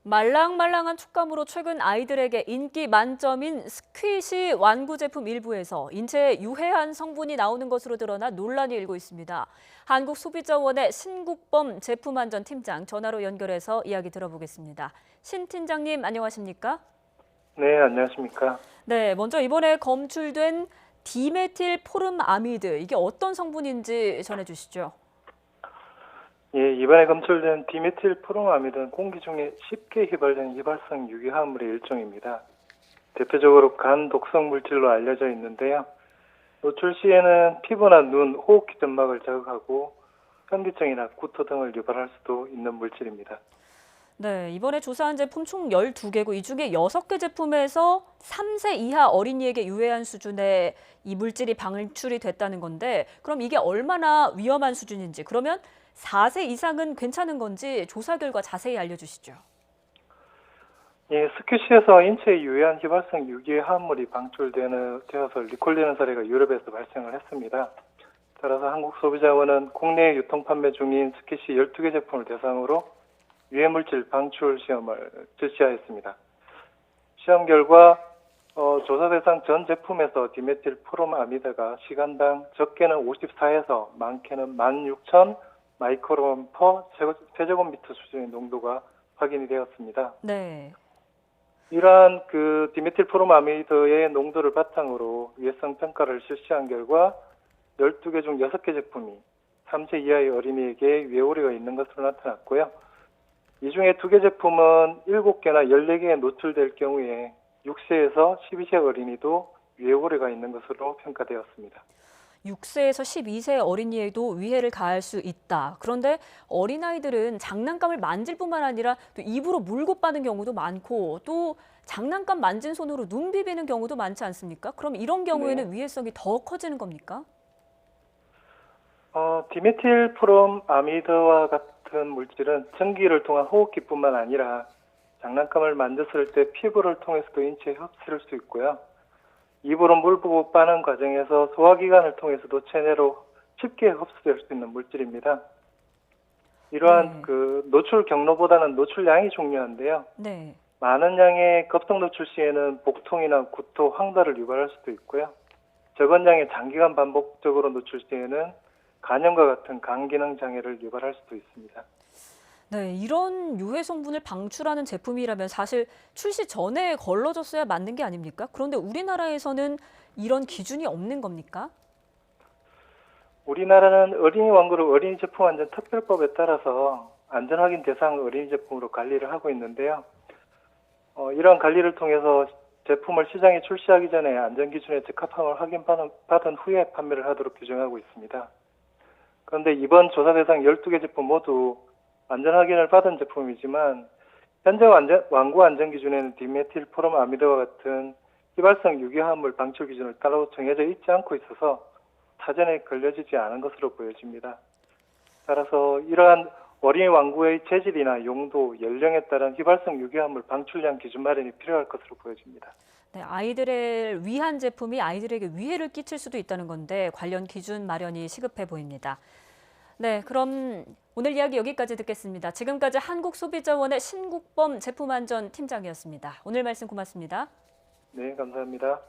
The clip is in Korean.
말랑말랑한 촉감으로 최근 아이들에게 인기 만점인 스퀴시 완구 제품 일부에서 인체에 유해한 성분이 나오는 것으로 드러나 논란이 일고 있습니다. 한국소비자원의 신국범 제품안전 팀장 전화로 연결해서 이야기 들어보겠습니다. 신 팀장님 안녕하십니까? 네, 안녕하십니까. 네, 먼저 이번에 검출된 디메틸 포름아미드 이게 어떤 성분인지 전해주시죠. 예, 이번에 검출된 디메틸 포름아미드는 공기 중에 쉽게 휘발되는 휘발성 유기화합물의 일종입니다. 대표적으로 간 독성 물질로 알려져 있는데요. 노출 시에는 피부나 눈, 호흡기 점막을 자극하고 현기증이나 구토 등을 유발할 수도 있는 물질입니다. 네, 이번에 조사한 제품 총 12개고 이 중에 6개 제품에서 3세 이하 어린이에게 유해한 수준의 이 물질이 방출이 됐다는 건데 그럼 이게 얼마나 위험한 수준인지 그러면 4세 이상은 괜찮은 건지 조사 결과 자세히 알려주시죠. 예, 스퀴시에서 인체에 유해한 휘발성 유기화합물이 방출되어서 리콜되는 사례가 유럽에서 발생을 했습니다. 따라서 한국소비자원은 국내 유통 판매 중인 스퀴시 12개 제품을 대상으로 유해물질 방출 시험을 실시하였습니다. 시험 결과 조사 대상 전 제품에서 디메틸 포름아미드가 시간당 적게는 54에서 많게는 16,000 마이크로그램 퍼 세제곱미터 수준의 농도가 확인이 되었습니다. 네. 이러한 디메틸 포름아미드의 농도를 바탕으로 위해성 평가를 실시한 결과 12개 중 6개 제품이 3세 이하의 어린이에게 위해 오류가 있는 것으로 나타났고요. 이 중에 2개 제품은 7개나 14개에 노출될 경우에 6세에서 12세 어린이도 위해 오류가 있는 것으로 평가되었습니다. 6세에서 12세 어린이에도 위해를 가할 수 있다. 그런데 어린아이들은 장난감을 만질 뿐만 아니라 또 입으로 물고 빠는 경우도 많고 또 장난감 만진 손으로 눈 비비는 경우도 많지 않습니까? 그럼 이런 경우에는 네. 위해성이 더 커지는 겁니까? 디메틸 포름아미드와 같은 물질은 전기를 통한 호흡기뿐만 아니라 장난감을 만졌을 때 피부를 통해서도 인체에 흡수될 수 있고요. 입으로 물 부고 빠는 과정에서 소화기관을 통해서도 체내로 쉽게 흡수될 수 있는 물질입니다. 이러한 네. 노출 경로보다는 노출량이 중요한데요. 네. 많은 양의 급성 노출 시에는 복통이나 구토, 황달을 유발할 수도 있고요. 적은 양의 장기간 반복적으로 노출 시에는 간염과 같은 간 기능 장애를 유발할 수도 있습니다. 네, 이런 유해 성분을 방출하는 제품이라면 사실 출시 전에 걸러졌어야 맞는 게 아닙니까? 그런데 우리나라에서는 이런 기준이 없는 겁니까? 우리나라는 어린이 완구를 어린이 제품 안전 특별법에 따라서 안전 확인 대상 어린이 제품으로 관리를 하고 있는데요. 이러한 관리를 통해서 제품을 시장에 출시하기 전에 안전 기준에 적합함을 확인받은 후에 판매를 하도록 규정하고 있습니다. 그런데 이번 조사 대상 12개 제품 모두 안전 확인을 받은 제품이지만 현재 완구 안전 기준에는 디메틸 포름아미드와 같은 휘발성 유기화합물 방출 기준을 따로 정해져 있지 않고 있어서 사전에 걸려지지 않은 것으로 보여집니다. 따라서 이러한 어린이 완구의 재질이나 용도, 연령에 따른 휘발성 유기화합물 방출량 기준 마련이 필요할 것으로 보여집니다. 네, 아이들을 위한 제품이 아이들에게 위해를 끼칠 수도 있다는 건데 관련 기준 마련이 시급해 보입니다. 네, 그럼 오늘 이야기 여기까지 듣겠습니다. 지금까지 한국소비자원의 신국범 제품안전 팀장이었습니다. 오늘 말씀 고맙습니다. 네, 감사합니다.